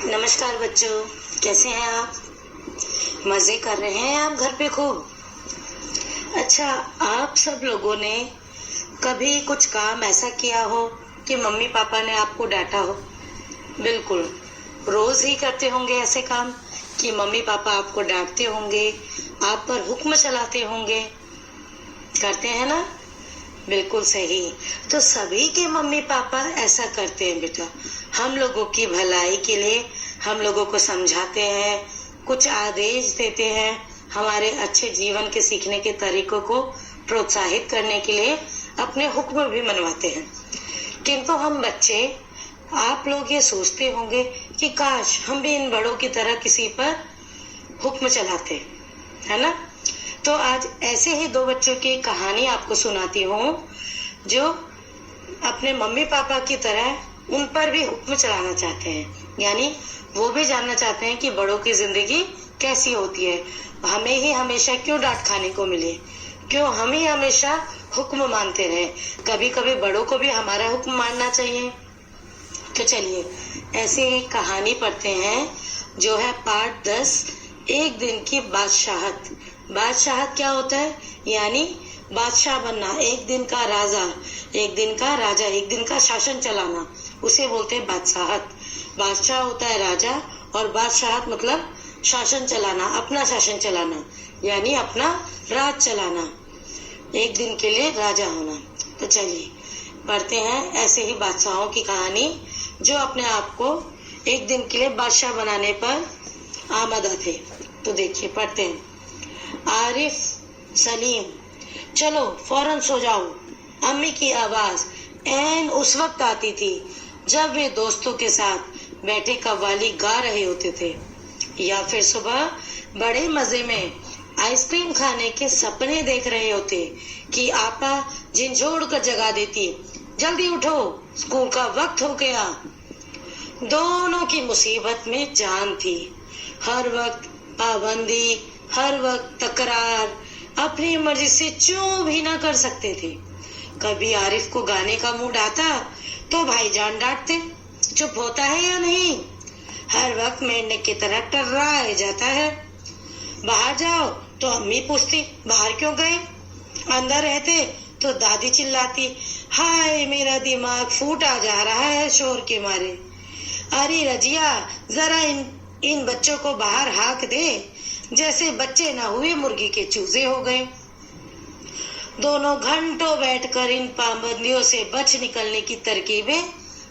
नमस्कार बच्चों, कैसे हैं आप? मजे कर रहे हैं आप घर पे खूब? अच्छा, आप सब लोगों ने कभी कुछ काम ऐसा किया हो कि मम्मी पापा ने आपको डांटा हो? बिल्कुल, रोज ही करते होंगे ऐसे काम कि मम्मी पापा आपको डांटते होंगे, आप पर हुक्म चलाते होंगे। करते हैं ना? बिल्कुल सही। तो सभी के मम्मी पापा ऐसा करते हैं बेटा। हम लोगों की भलाई के लिए हम लोगों को समझाते हैं, कुछ आदेश देते हैं, हमारे अच्छे जीवन के सीखने के तरीकों को प्रोत्साहित करने के लिए अपने हुक्म भी मनवाते हैं। किंतु हम बच्चे, आप लोग ये सोचते होंगे कि काश हम भी इन बड़ों की तरह किसी पर हुक्म चलाते, है ना? तो आज ऐसे ही दो बच्चों की कहानी आपको सुनाती हूँ जो अपने मम्मी पापा की तरह उन पर भी हुक्म चलाना चाहते हैं, यानी वो भी जानना चाहते हैं कि बड़ों की जिंदगी कैसी होती है, हमें ही हमेशा क्यों डांट खाने को मिले, क्यों हम ही हमेशा हुक्म मानते रहे। कभी कभी बड़ों को भी हमारा हुक्म मानना चाहिए। तो चलिए ऐसे ही कहानी पढ़ते हैं जो है पाठ 10, एक दिन की बादशाहत। बादशाहत क्या होता है? यानी बादशाह बनना, एक दिन का राजा, एक दिन का राजा, एक दिन का शासन चलाना, उसे बोलते हैं बादशाहत। बादशाह होता है राजा और बादशाहत मतलब शासन चलाना, अपना शासन चलाना, यानी अपना राज चलाना, एक दिन के लिए राजा होना। तो चलिए पढ़ते हैं ऐसे ही बादशाहों की कहानी जो अपने आप को एक दिन के लिए बादशाह बनाने पर आमदा थे। तो देखिए पढ़ते हैं। आरिफ, सलीम, चलो फौरन सो जाओ। अम्मी की आवाज ऐन उस वक्त आती थी जब वे दोस्तों के साथ बैठे कव्वाली गा रहे होते थे, या फिर सुबह बड़े मजे में आइसक्रीम खाने के सपने देख रहे होते कि आपा झिंझोड़ कर जगा देती, जल्दी उठो, स्कूल का वक्त हो गया। दोनों की मुसीबत में जान थी। हर वक्त पाबंदी, हर वक्त तकरार, अपनी मर्जी से चूं भी ना कर सकते थे। कभी आरिफ को गाने का मूड आता तो भाईजान डांटते, चुप होता है या नहीं, हर वक्त मेंढक की तरह टर्राए जाता है। बाहर जाओ तो अम्मी पूछती, बाहर क्यों गए? अंदर रहते तो दादी चिल्लाती, हाय मेरा दिमाग फूटा जा रहा है शोर के मारे। अरे रजिया, जरा इन बच्चों को बाहर हाँक दे, जैसे बच्चे ना हुए मुर्गी के चूजे हो गए। दोनों घंटों बैठकर इन पाबंदियों से बच निकलने की तरकीबें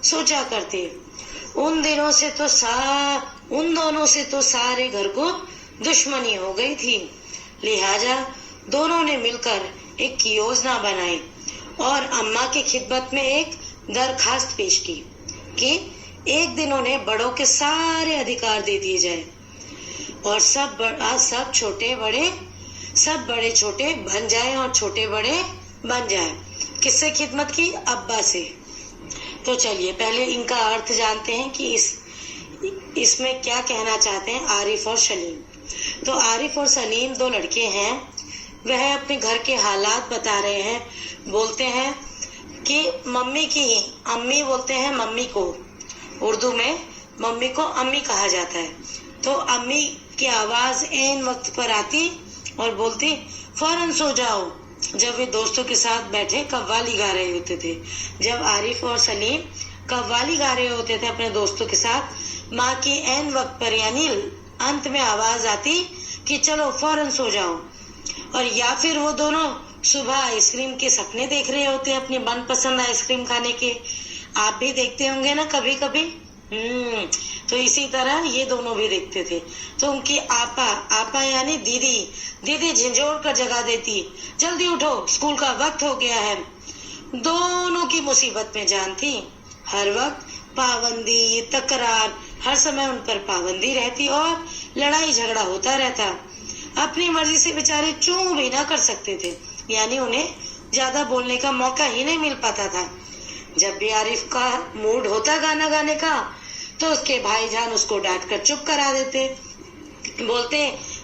सोचा करते। उन दोनों से तो सारे घर को दुश्मनी हो गई थी। लिहाजा दोनों ने मिलकर एक योजना बनाई और अम्मा की खिदमत में एक दरखास्त पेश की कि एक दिन उन्हें बड़ों के सारे अधिकार दे दिए जाए और सब बड़े छोटे बन जाए और छोटे बड़े बन जाए। किससे खिदमत की? अब्बा से। तो चलिए पहले इनका अर्थ जानते हैं कि इसमें क्या कहना चाहते हैं आरिफ और सलीम। तो आरिफ और सलीम दो लड़के हैं। वह अपने घर के हालात बता रहे हैं। बोलते हैं कि अम्मी बोलते हैं मम्मी को, उर्दू में मम्मी को अम्मी कहा जाता है। तो अम्मी की आवाज ऐन वक्त पर आती और बोलती, फौरन सो जाओ, जब वे दोस्तों के साथ बैठे कव्वाली गा रहे होते थे। जब आरिफ और सलीम कव्वाली गा रहे होते थे अपने दोस्तों के साथ, माँ की ऐन वक्त पर यानी अंत में आवाज आती कि चलो फौरन सो जाओ। और या फिर वो दोनों सुबह आइसक्रीम के सपने देख रहे होते हैं, अपनी मनपसंद आइसक्रीम खाने के। आप भी देखते होंगे ना कभी कभी। तो इसी तरह ये दोनों भी देखते थे। तो उनकी आपा यानी दीदी झिंझोड़ कर जगा देती, जल्दी उठो, स्कूल का वक्त हो गया है। दोनों की मुसीबत में जान थी। हर वक्त पाबंदी, तकरार, हर समय उन पर पाबंदी रहती और लड़ाई झगड़ा होता रहता। अपनी मर्जी से बेचारे चूं भी ना कर सकते थे, यानी उन्हें ज्यादा बोलने का मौका ही नहीं मिल पाता था। जब भी आरिफ का मूड होता गाना गाने का तो उसके भाईजान उसको डांट कर चुप करा देते। बोलते,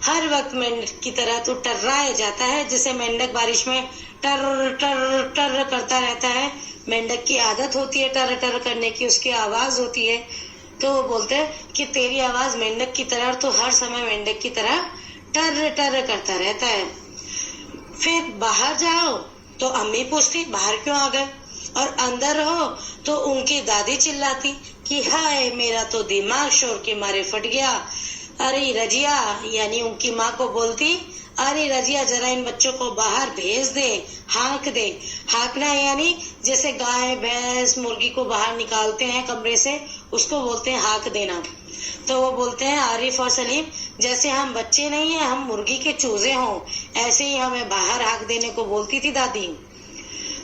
हर वक्त मेंढक की तरह तो टर्राए जाता है, जैसे मेंढक बारिश में टर टर टर करता रहता है। मेंढक की आदत होती है टर टर करने की, उसकी आवाज होती है। तो वो बोलते हैं कि तेरी आवाज मेंढक की तरह, और तो हर समय मेंढक की तरह टर टर करता रहता है। फिर बाहर जाओ तो अम्मी पूछती बाहर क्यों आ गए, और अंदर रहो तो उनकी दादी चिल्लाती कि हाय मेरा तो दिमाग शोर के मारे फट गया। अरे रजिया, यानी उनकी माँ को बोलती, अरे रजिया जरा इन बच्चों को बाहर भेज दे, हाँक दे। हाँकना यानी जैसे गाय भैंस मुर्गी को बाहर निकालते हैं कमरे से, उसको बोलते हैं हाँक देना। तो वो बोलते हैं आरिफ और सलीम, जैसे हम बच्चे नहीं है, हम मुर्गी के चूजे हों, ऐसे ही हमें बाहर हाँक देने को बोलती थी दादी।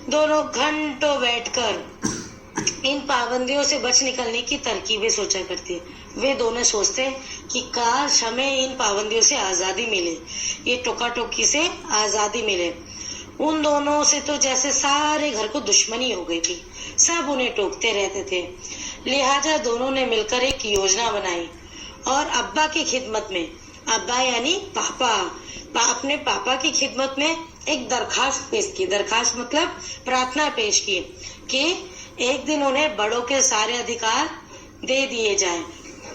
दोनों घंटों बैठकर इन पाबंदियों से बच निकलने की तरकीबें सोचा करती है। वे दोनों सोचते हैं कि काश हमें इन पाबंदियों से आजादी मिले, ये टोका टोकी से आजादी मिले। उन दोनों से तो जैसे सारे घर को दुश्मनी हो गई थी, सब उन्हें टोकते रहते थे। लिहाजा दोनों ने मिलकर एक योजना बनाई और अब्बा की खिदमत में, अब्बा यानी पापा, अपने पापा की खिदमत में एक दरखास्त पेश की। दरखास्त मतलब प्रार्थना पेश की कि एक दिन उन्हें बड़ों के सारे अधिकार दे दिए जाएं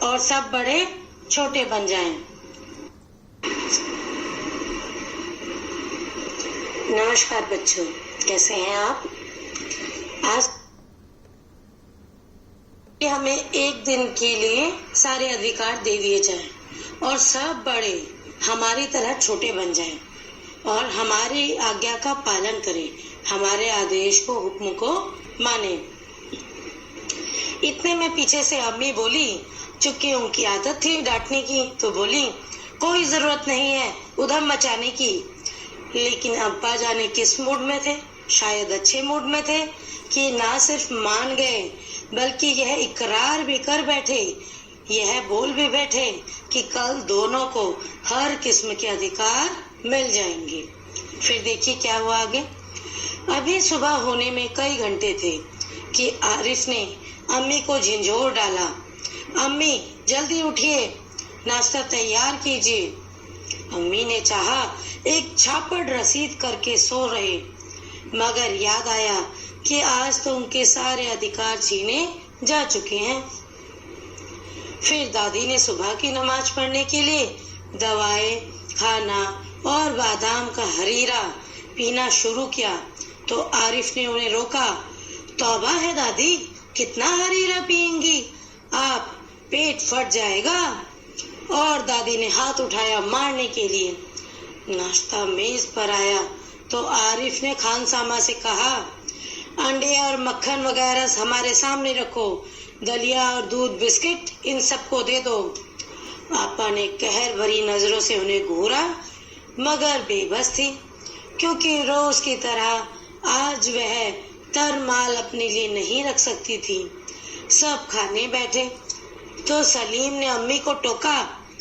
और सब बड़े छोटे बन जाएं। नमस्कार बच्चों, कैसे हैं आप? आज हमें एक दिन के लिए सारे अधिकार दे दिए जाएं और सब बड़े हमारी तरह छोटे बन जाएं और हमारी आज्ञा का पालन करें, हमारे आदेश को, हुक्म को माने। इतने में पीछे से अम्मी बोली, चूंकि उनकी आदत थी डांटने की, तो बोली कोई जरूरत नहीं है उधम मचाने की। लेकिन अब्बा जाने किस मूड में थे, शायद अच्छे मूड में थे कि ना सिर्फ मान गए बल्कि यह इकरार भी कर बैठे, यह बोल भी बैठे कि कल दोनों को हर किस्म के अधिकार मिल जाएंगे। फिर देखिए क्या हुआ आगे। अभी सुबह होने में कई घंटे थे कि आरिफ ने अम्मी को झिंझोर डाला, अम्मी जल्दी उठिए, नाश्ता तैयार कीजिए। अम्मी ने चाहा एक छापड़ रसीद करके सो रहे, मगर याद आया कि आज तो उनके सारे अधिकार छीने जा चुके हैं। फिर दादी ने सुबह की नमाज पढ़ने के लिए दवाएं, खाना और बादाम का हरीरा पीना शुरू किया तो आरिफ ने उन्हें रोका। तौबा है दादी, कितना हरीरा पिएंगी आप, पेट फट जाएगा। और दादी ने हाथ उठाया मारने के लिए। नाश्ता मेज पर आया तो आरिफ ने खानसामा से कहा, अंडे और मक्खन वगैरह हमारे सामने रखो, दलिया और दूध बिस्किट इन सबको दे दो। पापा ने कहर भरी नजरों से उन्हें घूरा, मगर बेबस थी, क्योंकि रोज की तरह आज वह तरमाल अपने लिए नहीं रख सकती थी। सब खाने बैठे तो सलीम ने अम्मी को टोका,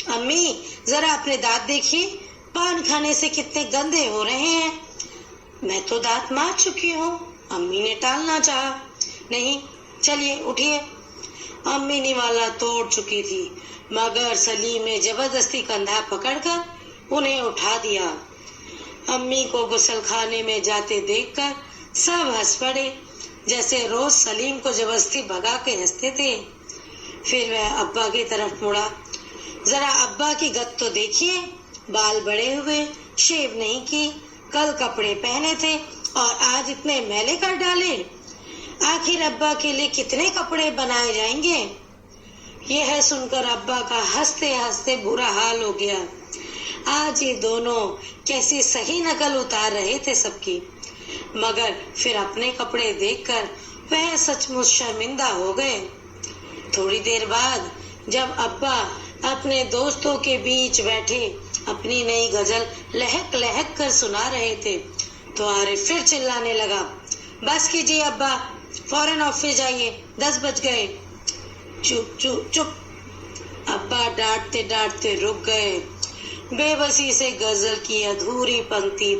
अम्मी जरा अपने दांत देखिए, पान खाने से कितने गंदे हो रहे हैं। मैं तो दांत मार चुकी हूँ, अम्मी ने टालना चाहा। नहीं, चलिए उठिए। अम्मी निवाला तोड़ चुकी थी, मगर सलीम ने जबरदस्ती कंधा पकड़कर उन्हें उठा दिया। अम्मी को गुसलखाने में जाते देखकर सब हंस पड़े, जैसे रोज सलीम को जबरदस्ती भगा के हंसते थे। फिर वह अब्बा की तरफ मुड़ा, जरा अब्बा की गत तो देखिए, बाल बड़े हुए, शेव नहीं की, कल कपड़े पहने थे और आज इतने मैले कर डाले। आखिर अब्बा के लिए कितने कपड़े बनाए जाएंगे? यह सुनकर अब्बा का हंसते हंसते बुरा हाल हो गया। आज ये दोनों कैसी सही नकल उतार रहे थे सबकी, मगर फिर अपने कपड़े देखकर वह सचमुच शर्मिंदा हो गए। थोड़ी देर बाद जब अब्बा अपने दोस्तों के बीच बैठे अपनी नई गजल लहक लहक कर सुना रहे थे तो आरिफ फिर चिल्लाने लगा, बस कीजिए अब्बा, फौरन ऑफिस जाइए, 10 बज गए। चुप चुप चुप। अब्बा डांटते डांटते रुक गए। बेबसी से गजल की अधूरी पंक्ति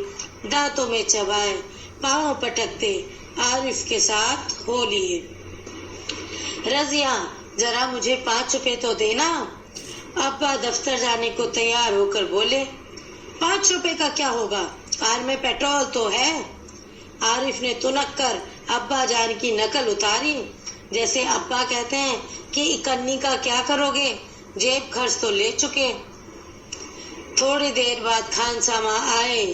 दांतों में चबाए पांव पटकते आरिफ के साथ हो लिए। रजिया जरा मुझे 5 रुपए तो देना। अब्बा दफ्तर जाने को तैयार होकर बोले, 5 रुपए का क्या होगा, कार में पेट्रोल तो है। आरिफ ने तुनक कर अब्बा जान की नकल उतारी। जैसे अब्बा कहते हैं कि इकन्नी का क्या करोगे, जेब खर्च तो ले चुके। थोड़ी देर बाद खानसामा आए।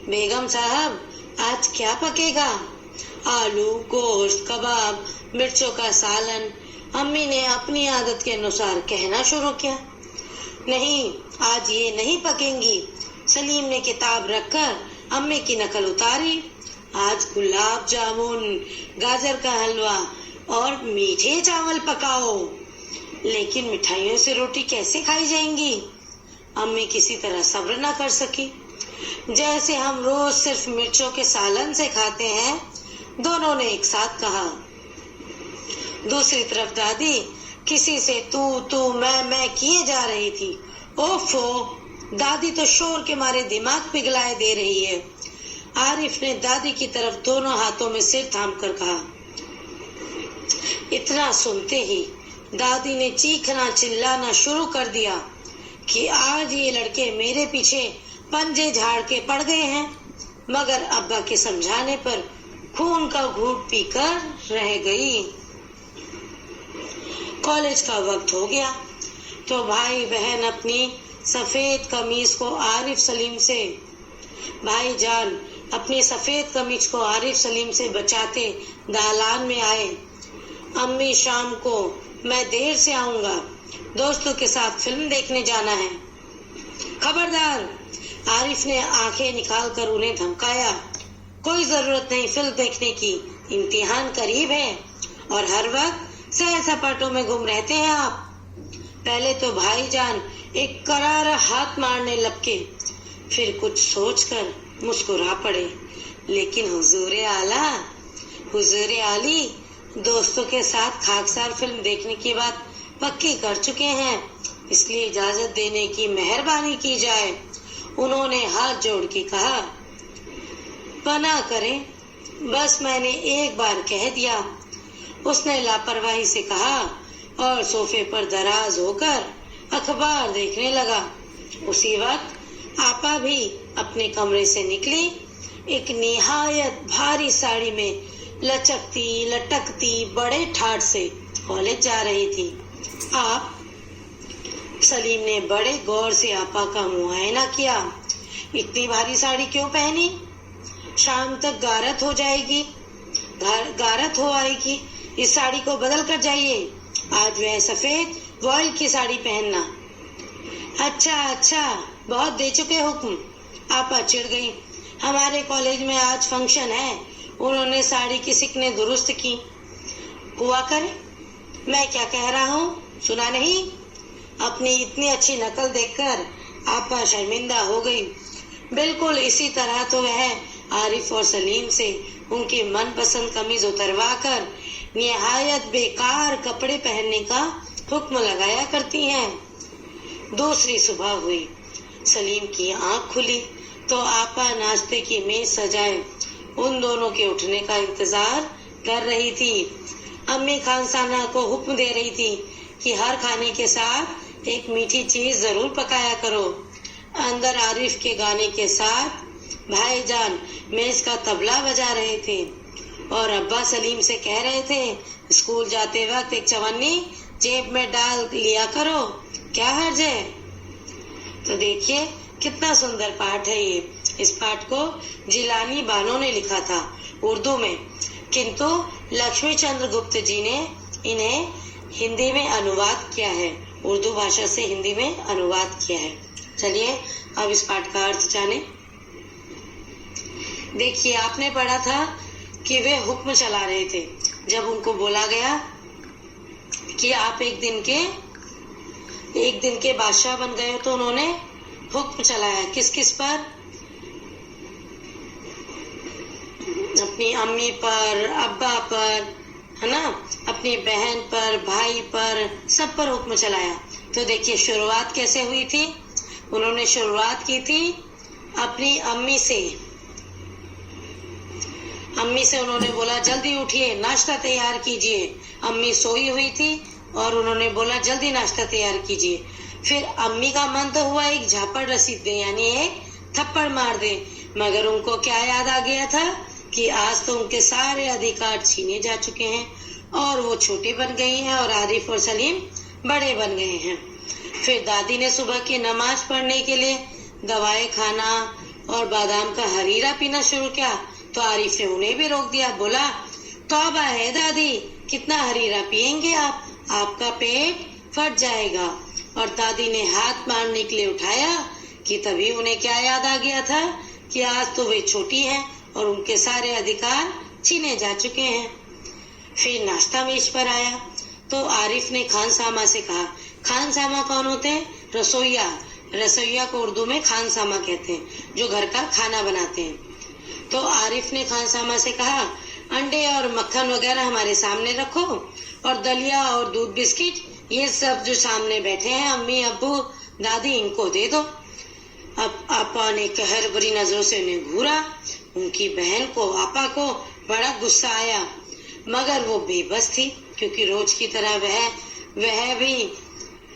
बेगम साहब, आज क्या पकेगा? आलू, गोश्त, कबाब, मिर्चों का सालन। अम्मी ने अपनी आदत के अनुसार कहना शुरू किया। नहीं, आज ये नहीं पकेंगी। सलीम ने किताब रखकर अम्मी की नकल उतारी। आज गुलाब जामुन, गाजर का हलवा और मीठे चावल पकाओ। लेकिन मिठाइयों से रोटी कैसे खाई जाएंगी? अम्मी किसी तरह सब्र न कर सकी। जैसे हम रोज सिर्फ मिर्चों के सालन से खाते हैं, दोनों ने एक साथ कहा। दूसरी तरफ दादी किसी से तू मैं किए जा रही थी। ओफो, दादी तो शोर के मारे दिमाग पिघलाए दे रही है। आरिफ ने दादी की तरफ दोनों हाथों में सिर थामकर कहा। इतना सुनते ही दादी ने चीखना चिल्लाना शुरू कर दिया कि आज ये लड़के मेरे पीछे पंजे झाड़ के पड़ गए हैं। मगर अब्बा के समझाने पर खून का घूंट पीकर रह गई। कॉलेज का वक्त हो गया तो भाई बहन अपनी सफेद कमीज को आरिफ सलीम से भाईजान अपनी सफेद कमीज को आरिफ सलीम से बचाते दालान में आए। अम्मी, शाम को मैं देर से आऊंगा, दोस्तों के साथ फिल्म देखने जाना है। खबरदार, आरिफ ने आंखें निकालकर उन्हें धमकाया। कोई जरूरत नहीं फिल्म देखने की, इम्तिहान करीब है और हर वक्त सैर सपाटों में गुम रहते हैं आप। पहले तो भाईजान एक करारा हाथ मारने लपके, फिर कुछ सोचकर मुस्कुरा पड़े। लेकिन हुजूरे आली दोस्तों के साथ खाकसार फिल्म देखने की बात पक्की कर चुके हैं, इसलिए इजाजत देने की मेहरबानी की जाए। उन्होंने हाथ जोड़ के कहा। पनाह करें, बस मैंने एक बार कह दिया, उसने लापरवाही से कहा और सोफे पर दराज होकर अखबार देखने लगा। उसी वक्त आपा भी अपने कमरे से निकली। एक निहायत भारी साड़ी में लचकती लटकती बड़े ठाठ से कॉलेज जा रही थी। आप? सलीम ने बड़े गौर से आपा का मुआयना किया। इतनी भारी साड़ी क्यों पहनी? शाम तक गारत हो जाएगी, गारत हो आएगी। इस साड़ी को बदल कर जाइए। आज वह सफेद वॉयल की साड़ी पहनना। अच्छा, बहुत दे चुके हुक्म। आपा चिढ़ गई। हमारे कॉलेज में आज फंक्शन है, उन्होंने साड़ी की सिकने दुरुस्त की। हुआ करे, मैं क्या कह रहा हूँ, सुना नहीं? अपनी इतनी अच्छी नकल देखकर आपा शर्मिंदा हो गई। बिल्कुल इसी तरह तो वह आरिफ और सलीम से उनकी मनपसंद कमीज उतरवा कर निहायत बेकार कपड़े पहनने का हुक्म लगाया करती हैं। दूसरी सुबह हुई। सलीम की आंख खुली तो आपा नाश्ते की मेज सजाए उन दोनों के उठने का इंतजार कर रही थी। अम्मी खानसाना को हुक्म दे रही थी कि हर खाने के साथ एक मीठी चीज जरूर पकाया करो। अंदर आरिफ के गाने के साथ भाईजान मेज का तबला बजा रहे थे और अब्बा सलीम से कह रहे थे, स्कूल जाते वक्त एक चवन्नी जेब में डाल लिया करो, क्या हर्ज है। तो देखिए कितना सुंदर पाठ है ये। इस पाठ को जिलानी बानो ने लिखा था उर्दू में, किंतु लक्ष्मी चंद्र गुप्त जी ने इन्हें हिंदी में अनुवाद किया है, उर्दू भाषा से हिंदी में अनुवाद किया है। चलिए अब इस पाठ का अर्थ जाने। देखिए, आपने पढ़ा था कि वे हुक्म चला रहे थे। जब उनको बोला गया कि आप एक दिन के बादशाह बन गए, तो उन्होंने हुक्म चलाया किस किस पर? अपनी अम्मी पर, अब्बा पर, है ना, अपनी बहन पर, भाई पर, सब पर हुक्म चलाया। तो देखिए शुरुआत कैसे हुई थी। उन्होंने शुरुआत की थी अपनी अम्मी से। अम्मी से उन्होंने बोला जल्दी उठिए, नाश्ता तैयार कीजिए। अम्मी सोई हुई थी और उन्होंने बोला जल्दी नाश्ता तैयार कीजिए। फिर अम्मी का मन तो हुआ एक झापड़ रसीद दे, यानी एक थप्पड़ मार दे, मगर उनको क्या याद आ गया था कि आज तो उनके सारे अधिकार छीने जा चुके हैं। और वो छोटी बन गई हैं और आरिफ और सलीम बड़े बन गए हैं। फिर दादी ने सुबह की नमाज पढ़ने के लिए दवाएं खाना और बादाम का हरीरा पीना शुरू किया, तो आरिफ ने उन्हें भी रोक दिया। बोला, तौबा है दादी, कितना हरीरा पिएंगे आप, आपका पेट फट जाएगा। और दादी ने हाथ मारने के लिए उठाया कि तभी उन्हें क्या याद आ गया था कि आज तो वे छोटी हैं और उनके सारे अधिकार छीने जा चुके हैं। फिर नाश्ता मेज पर आया तो आरिफ ने खानसामा से कहा, खानसामा कौन होते हैं? रसोइया। रसोइया को उर्दू में खानसामा कहते हैं, जो घर का खाना बनाते हैं। तो आरिफ ने खानसामा से कहा, अंडे और मक्खन वगैरह हमारे सामने रखो और दलिया और दूध बिस्किट ये सब जो सामने बैठे हैं अम्मी अब्बू दादी इनको दे दो। अब आपा ने कहर भरी नजरों से उन्हें घूरा। उनकी बहन को आपा को बड़ा गुस्सा आया, मगर वो बेबस थी क्योंकि रोज की तरह वह भी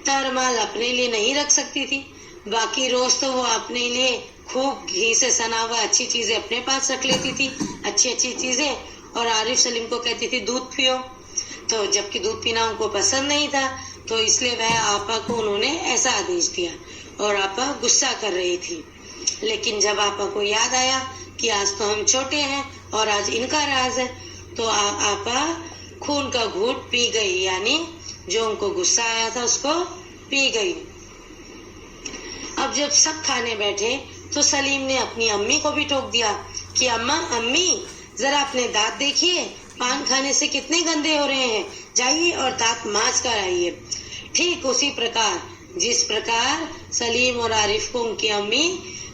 तरमाल अपने लिए नहीं रख सकती थी। बाकी रोज तो वो अपने लिए खूब घी से सना हुआ अच्छी चीजें अपने पास रख लेती थी, अच्छी अच्छी चीजें, और आरिफ सलीम को कहती थी दूध पियो। तो जबकि दूध पीना उनको पसंद नहीं था, तो इसलिए वह आपा को उन्होंने ऐसा आदेश दिया और आपा गुस्सा कर रही थी। लेकिन जब आपा को याद आया कि आज तो हम छोटे हैं और आज इनका राज है, तो आपा खून का घूंट पी गई, यानी जो उनको गुस्सा आया था उसको पी गई। अब जब सब खाने बैठे तो सलीम ने अपनी अम्मी को भी टोक दिया कि अम्मी जरा अपने दांत देखिए, पान खाने से कितने गंदे हो रहे हैं, जाइए और दांत मांज कर आइए। ठीक उसी प्रकार जिस प्रकार सलीम और आरिफ को उनकी अम्मी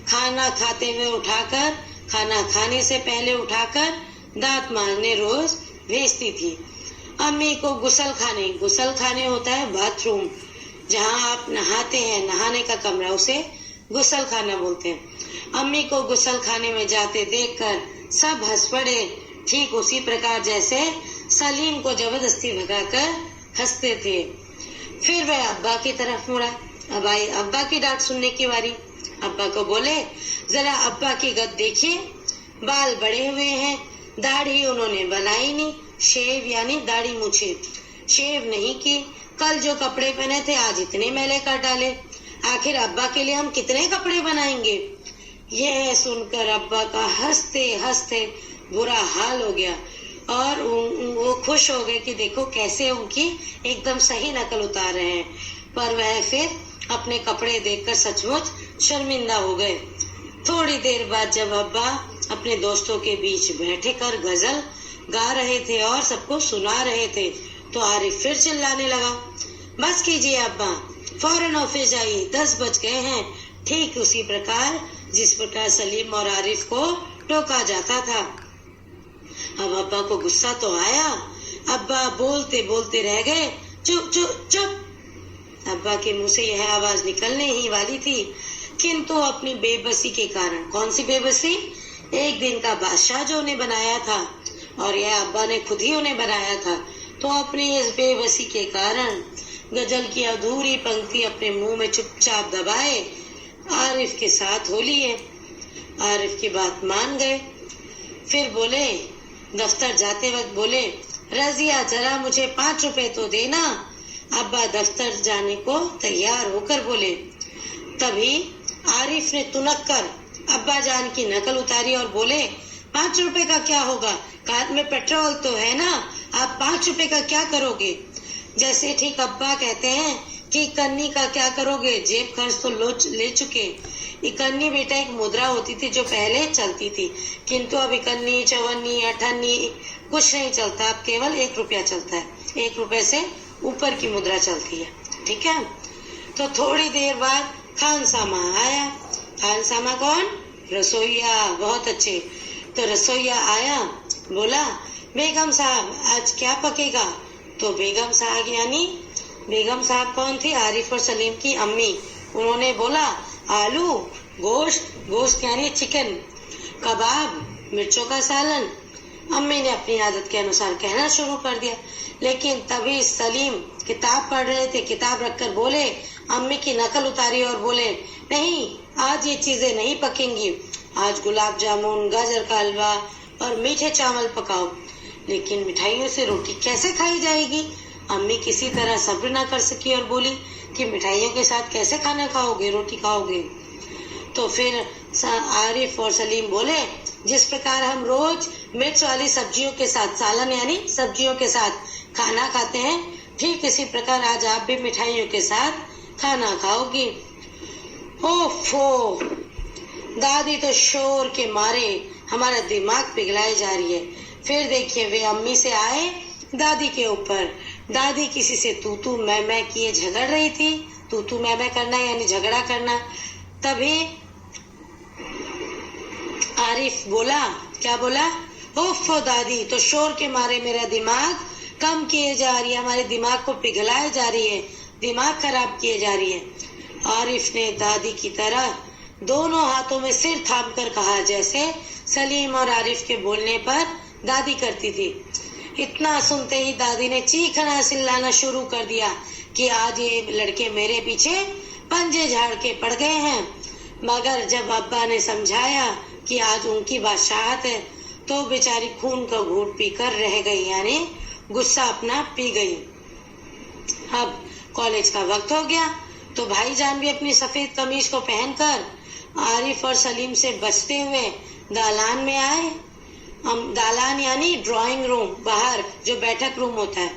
खाना खाते हुए उठाकर, खाना खाने से पहले उठाकर दांत मांजने रोज भेजती थी। अम्मी को गुसल खाने होता है बाथरूम, जहाँ आप नहाते हैं, नहाने का कमरा, उसे गुसल खाना बोलते हैं। अम्मी को गुसल खाने में जाते देखकर सब हंस पड़े, ठीक उसी प्रकार जैसे सलीम को जबरदस्ती भगाकर हंसते थे। फिर वह अब्बा की तरफ मुड़ा। अब आई अब्बा की डांट सुनने की बारी। अब्बा को बोले, जरा अब्बा की गत देखिए, बाल बड़े हुए हैं, दाढ़ी उन्होंने बनाई नहीं, शेव यानी दाढ़ी मूछे शेव नहीं की, कल जो कपड़े पहने थे आज इतने मैले कर डाले, आखिर अब्बा के लिए हम कितने कपड़े बनाएंगे। यह सुनकर अब्बा का हंसते हंसते बुरा हाल हो गया और वो खुश हो गए कि देखो कैसे उनकी एकदम सही नकल उतार रहे हैं। पर वह फिर अपने कपड़े देखकर सचमुच शर्मिंदा हो गए। थोड़ी देर बाद जब अब्बा अपने दोस्तों के बीच बैठे कर गजल गा रहे थे और सबको सुना रहे थे, तो आरिफ फिर चिल्लाने लगा, बस कीजिए अब्बा, फौरन ऑफिस जाइए, 10 बज गए हैं। ठीक उसी प्रकार जिस प्रकार सलीम और आरिफ को टोका जाता था। अब अब्बा को गुस्सा तो आया, अब्बा बोलते बोलते रह गए, चुप चुप चुप। अब्बा के मुंह से यह आवाज निकलने ही वाली थी, किंतु अपनी बेबसी के कारण। कौन सी बेबसी? एक दिन का बादशाह जो उन्हें बनाया था, और यह अब्बा ने खुद ही उन्हें बनाया था, तो अपनी इस बेबसी के कारण गजल की अधूरी पंक्ति अपने मुंह में चुपचाप दबाए आरिफ के साथ हो लिए। आरिफ की बात मान गए। फिर बोले, दफ्तर जाते वक्त बोले, रजिया जरा मुझे 5 रुपए तो देना। अब्बा दफ्तर जाने को तैयार होकर बोले। तभी आरिफ ने तुनक कर अब्बा जान की नकल उतारी और बोले, 5 रुपए का क्या होगा, कार में पेट्रोल तो है ना, आप 5 रुपए का क्या करोगे। जैसे ठीक अब्बा कहते हैं कि इकन्नी का क्या करोगे, जेब खर्च तो ले चुके। इकन्नी बेटा एक मुद्रा होती थी जो पहले चलती थी, किंतु अब इकन्नी, चवन्नी, अठन्नी कुछ नहीं चलता, अब केवल 1 रुपया चलता है। 1 रुपए से ऊपर की मुद्रा चलती है, ठीक है। तो थोड़ी देर बाद खानसामा आया। खानसामा कौन? रसोइया। बहुत अच्छे। तो रसोइया आया, बोला, बेगम साहब आज क्या पकेगा। तो बेगम साहब यानी बेगम साहब कौन थी? आरिफ और सलीम की अम्मी। उन्होंने बोला, आलू, गोश्त यानी चिकन, कबाब, मिर्चों का सालन। अम्मी ने अपनी आदत के अनुसार कहना शुरू कर दिया, लेकिन तभी सलीम किताब पढ़ रहे थे, किताब रखकर बोले, अम्मी की नकल उतारी और बोले, नहीं आज ये चीजें नहीं पकेंगी, आज गुलाब जामुन, गाजर का हलवा और मीठे चावल पकाओ। लेकिन मिठाइयों से रोटी कैसे खाई जाएगी। अम्मी किसी तरह सब्र ना कर सकी और बोली कि मिठाइयों के साथ कैसे खाना खाओगे, रोटी खाओगे। तो फिर आरिफ और सलीम बोले, जिस प्रकार हम रोज मिर्च वाली सब्जियों के साथ, सालन यानी सब्जियों के साथ खाना खाते हैं, ठीक इसी प्रकार आज आप भी मिठाइयों के साथ खाना खाओगी। ओफो, दादी तो शोर के मारे हमारा दिमाग पिघलाई जा रही है। फिर देखिए, वे अम्मी से आए दादी के ऊपर। दादी किसी से तू तू मैं किए झगड़ रही थी। तू तू मैं करना यानी झगड़ा करना। तभी आरिफ बोला, क्या बोला? ओफो दादी, तो शोर के मारे मेरा दिमाग कम किए जा रही है, हमारे दिमाग को पिघलाए जा रही है, दिमाग खराब किए जा रही है। आरिफ ने दादी की तरह दोनों हाथों में सिर थाम कर कहा, जैसे सलीम और आरिफ के बोलने पर दादी करती थी। इतना सुनते ही दादी ने चीखना चिल्लाना शुरू कर दिया कि आज ये लड़के मेरे पीछे पंजे झाड़ के पड़ गए हैं। मगर जब अब्बा ने समझाया कि आज उनकी बादशाहत है, तो बेचारी खून का घूंट पीकर रह गई, यानी गुस्सा अपना पी गई। अब कॉलेज का वक्त हो गया, तो भाईजान भी अपनी सफेद कमीज को पहनकर आरिफ और सलीम से बचते हुए दालान में आए। दालान यानी ड्राइंग रूम, बाहर जो बैठक रूम होता है।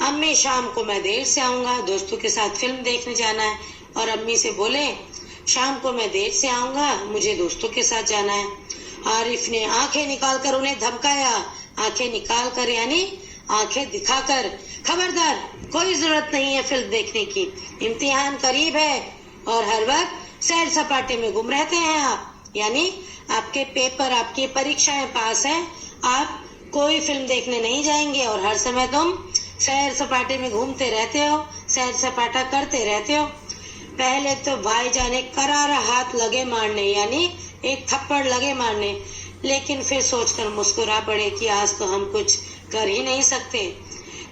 अम्मी, शाम को मैं देर से आऊंगा, दोस्तों के साथ फिल्म देखने जाना है। और अम्मी से बोले, शाम को मैं देर से आऊंगा, मुझे दोस्तों के साथ जाना है। आरिफ ने आंखें निकालकर उन्हें धमकाया। आंखें निकालकर यानी आंखें दिखाकर, खबरदार, कोई जरूरत नहीं है फिल्म देखने की, इम्तिहान करीब है और हर वक्त सैर सपाटे में गुम रहते हैं आप, यानी आपके पेपर, आपकी परीक्षाएं पास हैं, आप कोई फिल्म देखने नहीं जाएंगे और हर समय तुम सैर सपाटे में घूमते रहते हो, सैर सपाटा करते रहते हो। पहले तो भाईजान एक करारा हाथ लगे मारने, यानी एक थप्पड़ लगे मारने, लेकिन फिर सोचकर मुस्कुरा पड़े कि आज तो हम कुछ कर ही नहीं सकते।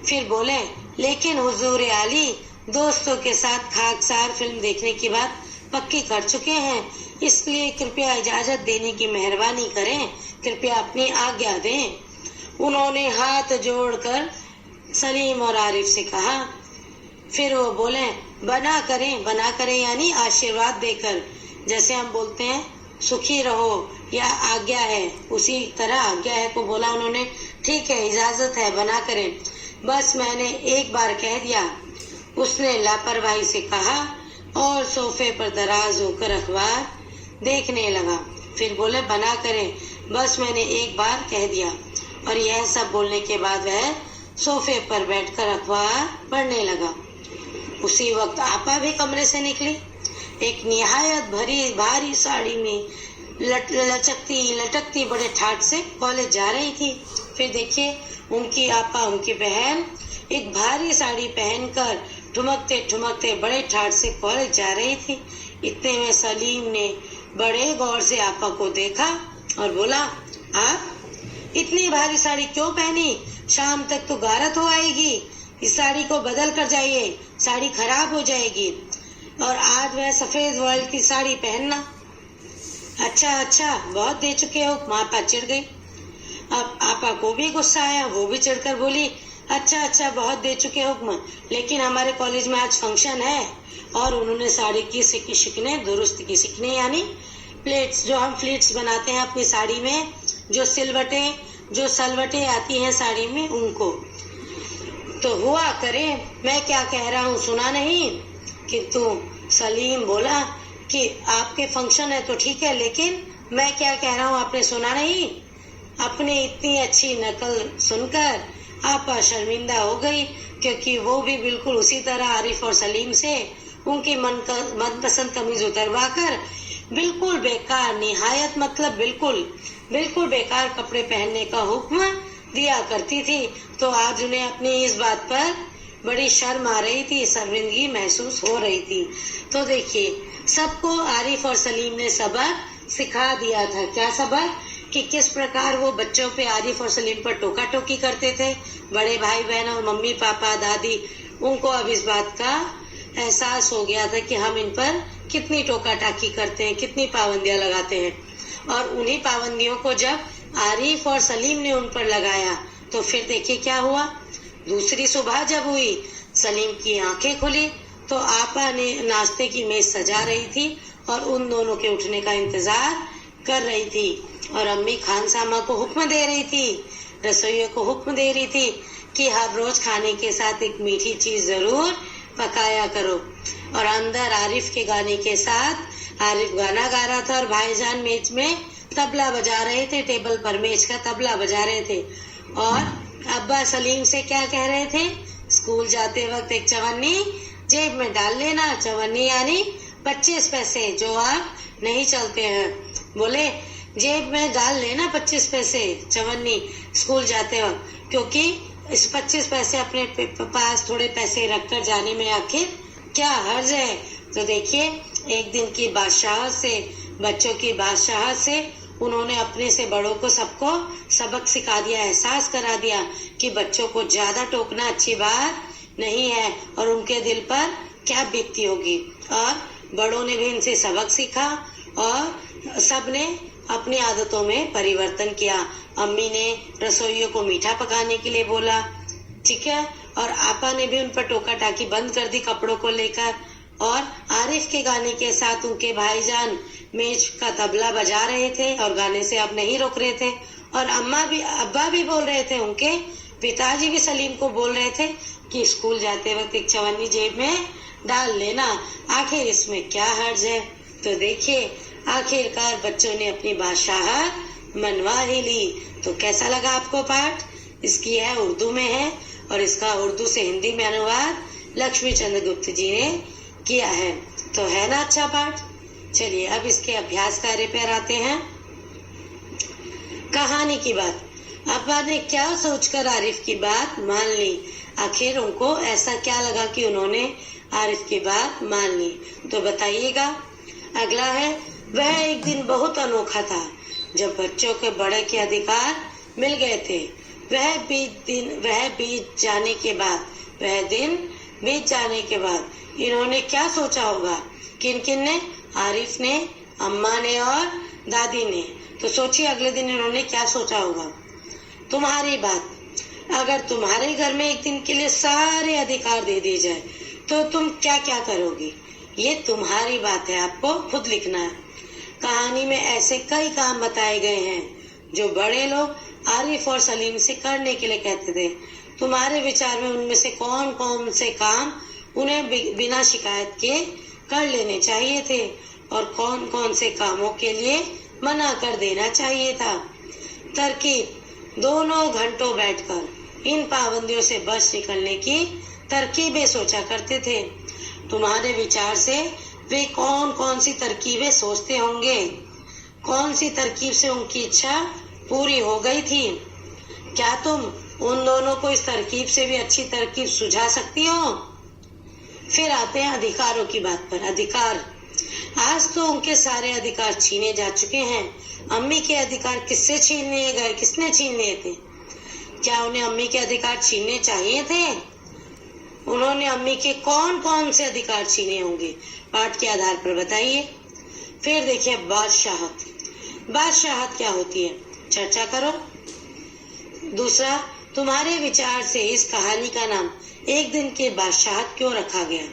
फिर बोले, लेकिन हुजूर आली, दोस्तों के साथ खाकसार फिल्म देखने की बात पक्की कर चुके हैं, इसलिए कृपया इजाजत देने की मेहरबानी करें, कृपया अपनी आज्ञा दें। उन्होंने हाथ जोड़कर सलीम और आरिफ से कहा। फिर वो बोले, बना करें यानी आशीर्वाद देकर, जैसे हम बोलते हैं सुखी रहो या आज्ञा है, उसी तरह आज्ञा है को बोला उन्होंने। ठीक है, इजाजत है, बना करें, बस मैंने एक बार कह दिया, उसने लापरवाही से कहा और सोफे पर दराज होकर अखबार देखने लगा। फिर बोले, बना करें, बस मैंने एक बार कह दिया। और यह सब बोलने के बाद वह सोफे पर बैठकर अखबार पढ़ने लगा। उसी वक्त आपा भी कमरे से निकली। एक निहायत भारी साड़ी में लटकती बड़े ठाट से कॉलेज जा रही थी। फिर देखिए, उनकी आपा, उनकी बहन एक भारी साड़ी पहनकर ठुमकते ठुमकते बड़े ठाट से कॉलेज जा रही थी। इतने में सलीम ने बड़े गौर से आपा को देखा और बोला, आप इतनी भारी साड़ी क्यों पहनी? शाम तक तो गारत हो आएगी, इस साड़ी को बदल कर जाइए, साड़ी खराब हो जाएगी। और आज वह सफेद वर्ल्ड की साड़ी पहनना। अच्छा, बहुत दे चुके हो, आपा चिढ़ गई। अब आपा को भी गुस्सा आया, वो भी चिढ़कर बोली, अच्छा, बहुत दे चुके हुक्म, लेकिन हमारे कॉलेज में आज फंक्शन है। और उन्होंने साड़ी की शिकने दुरुस्त की, शिकने यानी प्लेट्स, जो हम प्लेट्स बनाते हैं अपनी साड़ी में, जो सलवटें आती हैं साड़ी में, उनको। तो हुआ करे, मैं क्या कह रहा हूँ सुना नहीं? किंतु सलीम बोला कि आपके फंक्शन है तो ठीक है, लेकिन मैं क्या कह रहा हूँ आपने सुना नहीं? अपनी इतनी अच्छी नकल सुनकर आपा शर्मिंदा हो गई, क्योंकि वो भी बिल्कुल उसी तरह आरिफ और सलीम से उनकी मनपसंद कमीज उतरवाकर बिल्कुल बेकार, निहायत मतलब बिल्कुल बेकार कपड़े पहनने का हुक्म दिया करती थी। तो आज उन्हें अपनी इस बात पर बड़ी शर्म आ रही थी, शर्मिंदगी महसूस हो रही थी। तो देखिए, सबको आरिफ और सलीम ने सबक सिखा दिया था। क्या सबक? कि किस प्रकार वो बच्चों पे, आरिफ और सलीम पर टोका टोकी करते थे। बड़े भाई बहन और मम्मी पापा दादी, उनको अब इस बात का एहसास हो गया था कि हम इन पर कितनी टोका टाकी करते हैं, कितनी पाबंदियां लगाते हैं। और उन्हीं पाबंदियों को जब आरिफ और सलीम ने उन पर लगाया तो फिर देखिए क्या हुआ। दूसरी सुबह जब हुई, सलीम की आंखें खुली तो आपा ने नाश्ते की मेज सजा रही थी और उन दोनों के उठने का इंतजार कर रही थी। और अम्मी खान सामा को हुक्म दे रही थी, रसोइयों को हुक्म दे रही थी कि हर रोज खाने के साथ एक मीठी चीज जरूर पकाया करो। और अंदर आरिफ के गाने के साथ आरिफ गाना गा रहा था और भाईजान मेज में तबला बजा रहे थे, टेबल पर मेज का तबला बजा रहे थे। और अब्बा सलीम से क्या कह रहे थे, स्कूल जाते वक्त एक चवन्नी जेब में डाल लेना। चवन्नी यानी 25 पैसे जो आप नहीं चलते हैं। बोले जेब में डाल लेना 25 पैसे चवन्नी स्कूल जाते वक्त, क्योंकि इस 25 पैसे अपने पास थोड़े पैसे रखकर जाने में आखिर क्या हर्ज है। तो देखिए एक दिन की बादशाहत से, बच्चों की बादशाहत से उन्होंने अपने से बड़ों को सबको सबक सिखा दिया, एहसास करा दिया कि बच्चों को ज्यादा टोकना अच्छी बात नहीं है और उनके दिल पर क्या बीतती होगी। और बड़ों ने भी इनसे सबक सीखा और सबने अपनी आदतों में परिवर्तन किया। अम्मी ने रसोइयों को मीठा पकाने के लिए बोला, ठीक है, और आपा ने भी उन पर टोका टाकी बंद कर दी कपड़ों को लेकर। और आरिफ के गाने के साथ उनके भाईजान मेज का तबला बजा रहे थे और गाने से अब नहीं रोक रहे थे। और अब्बा भी बोल रहे थे, उनके पिताजी भी सलीम को बोल रहे थे कि स्कूल जाते वक्त एक चवन्नी जेब में डाल लेना, आखिर इसमें क्या हर्ज है। तो देखिए आखिरकार बच्चों ने अपनी बादशाहत मनवा ही ली। तो कैसा लगा आपको पाठ? इसकी है उर्दू में है और इसका उर्दू से हिंदी में अनुवाद लक्ष्मी चंद्र गुप्त जी ने किया है। तो है ना अच्छा पाठ। चलिए अब इसके अभ्यास कार्य पर आते हैं। कहानी की बात। अब्बा ने क्या सोचकर आरिफ की बात मान ली? आखिर उनको ऐसा क्या लगा कि उन्होंने आरिफ की बात मान ली? तो बताइएगा। अगला है, वह एक दिन बहुत अनोखा था जब बच्चों के बड़े के अधिकार मिल गए थे। वह दिन बीत जाने के बाद इन्होंने क्या सोचा होगा? किन किन ने? आरिफ ने, अम्मा ने और दादी ने। तो सोचिए अगले दिन इन्होंने क्या सोचा होगा। तुम्हारी बात, अगर तुम्हारे घर में एक दिन के लिए सारे अधिकार दे दिए जाए तो तुम क्या क्या करोगी? ये तुम्हारी बात है, आपको खुद लिखना है। कहानी में ऐसे कई काम बताए गए हैं जो बड़े लोग आरिफ और सलीम से करने के लिए कहते थे। तुम्हारे विचार में उनमें से कौन कौन से काम उन्हें बिना शिकायत के कर लेने चाहिए थे और कौन कौन से कामों के लिए मना कर देना चाहिए था? तरकीब, दोनों घंटों बैठकर इन पाबंदियों से बच निकलने की तरकीबें सोचा करते थे। तुम्हारे विचार से वे कौन कौन सी तरकीबें सोचते होंगे? कौन सी तरकीब से उनकी इच्छा पूरी हो गई थी? क्या तुम उन दोनों को इस तरकीब से भी अच्छी तरकीब सुझा सकती हो? फिर आते हैं अधिकारों की बात पर। अधिकार, आज तो उनके सारे अधिकार छीने जा चुके हैं। अम्मी के अधिकार किसने छीन लिए थे? क्या उन्हें अम्मी के अधिकार छीनने चाहिए थे? उन्होंने अम्मी के कौन कौन से अधिकार छीने होंगे? पाठ के आधार पर बताइए। फिर देखिए बादशाहत। बादशाहत क्या होती है? चर्चा करो। दूसरा, तुम्हारे विचार से इस कहानी का नाम एक दिन की बादशाहत क्यों रखा गया?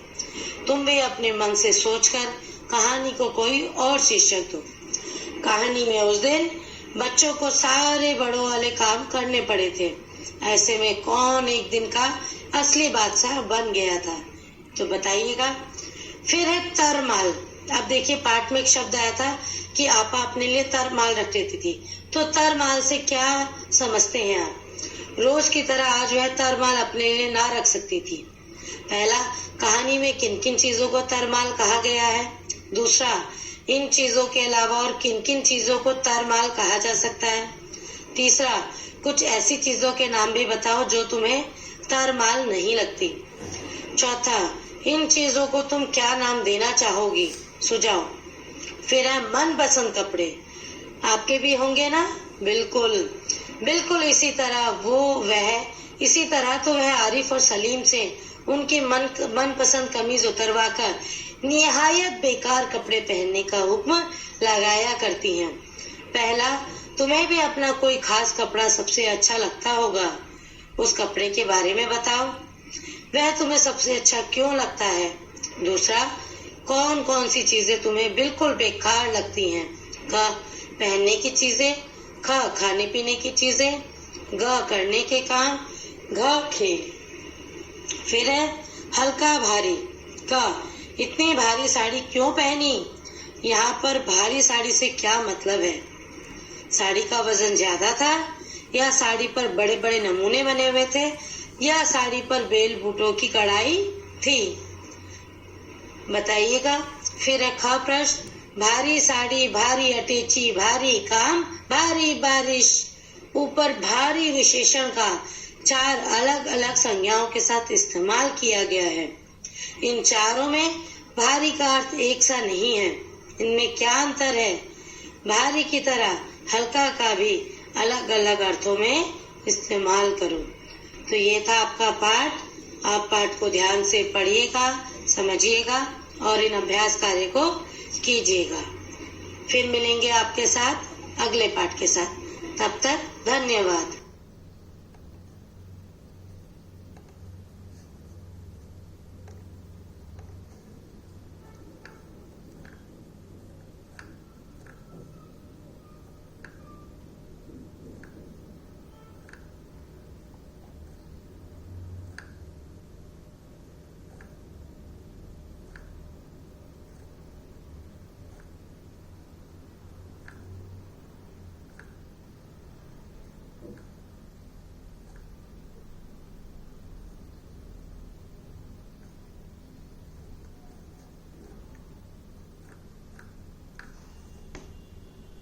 तुम भी अपने मन से सोचकर कहानी को कोई और शीर्षक दो। कहानी में उस दिन बच्चों को सारे बड़ों वाले काम करने पड़े थे। ऐसे में कौन एक दिन का असली बादशाह बन गया था? तो बताइएगा। फिर है तरमाल। अब देखिए पाठ में एक शब्द आया था कि आपा अपने लिए तरमाल रख लेती थी। तो तरमाल से क्या समझते हैं आप? रोज की तरह आज वह तरमाल अपने लिए ना रख सकती थी। पहला, कहानी में किन किन चीजों को तरमाल कहा गया है? दूसरा, इन चीजों के अलावा और किन किन चीजों को तरमाल कहा जा सकता है? तीसरा, कुछ ऐसी चीजों के नाम भी बताओ जो तुम्हें तरमाल नहीं लगती। चौथा, इन चीजों को तुम क्या नाम देना चाहोगी? सुझाव। फिर है मनपसंद कपड़े। आपके भी होंगे ना? बिल्कुल बिल्कुल इसी तरह तो वह आरिफ और सलीम से उनकी मनपसंद कमीज उतरवा कर निहायत बेकार कपड़े पहनने का हुक्म लगाया करती हैं। पहला, तुम्हें भी अपना कोई खास कपड़ा सबसे अच्छा लगता होगा। उस कपड़े के बारे में बताओ। वह तुम्हें सबसे अच्छा क्यों लगता है? दूसरा, कौन कौन सी चीजें तुम्हें बिल्कुल बेकार लगती हैं? क, पहनने की चीजें। ख, खाने पीने की चीजें। ग, करने के काम। घ, खेल। फिर है हल्का भारी। क, इतनी भारी साड़ी क्यों पहनी? यहाँ पर भारी साड़ी से क्या मतलब है? साड़ी का वजन ज्यादा था, या साड़ी पर बड़े बड़े नमूने बने हुए थे, या साड़ी पर बेल बूटों की कढ़ाई थी? बताइएगा। फिर रखा प्रश्न, भारी साड़ी, भारी अटैची, भारी काम, भारी बारिश। ऊपर भारी विशेषण का 4 अलग अलग संज्ञाओं के साथ इस्तेमाल किया गया है। इन चारों में भारी का अर्थ एक सा नहीं है। इनमें क्या अंतर है? भारी की तरह हल्का का भी अलग अलग अर्थों में इस्तेमाल करो। तो ये था आपका पाठ। आप पाठ को ध्यान से पढ़िएगा, समझिएगा और इन अभ्यास कार्य को कीजिएगा। फिर मिलेंगे आपके साथ अगले पाठ के साथ। तब तक धन्यवाद।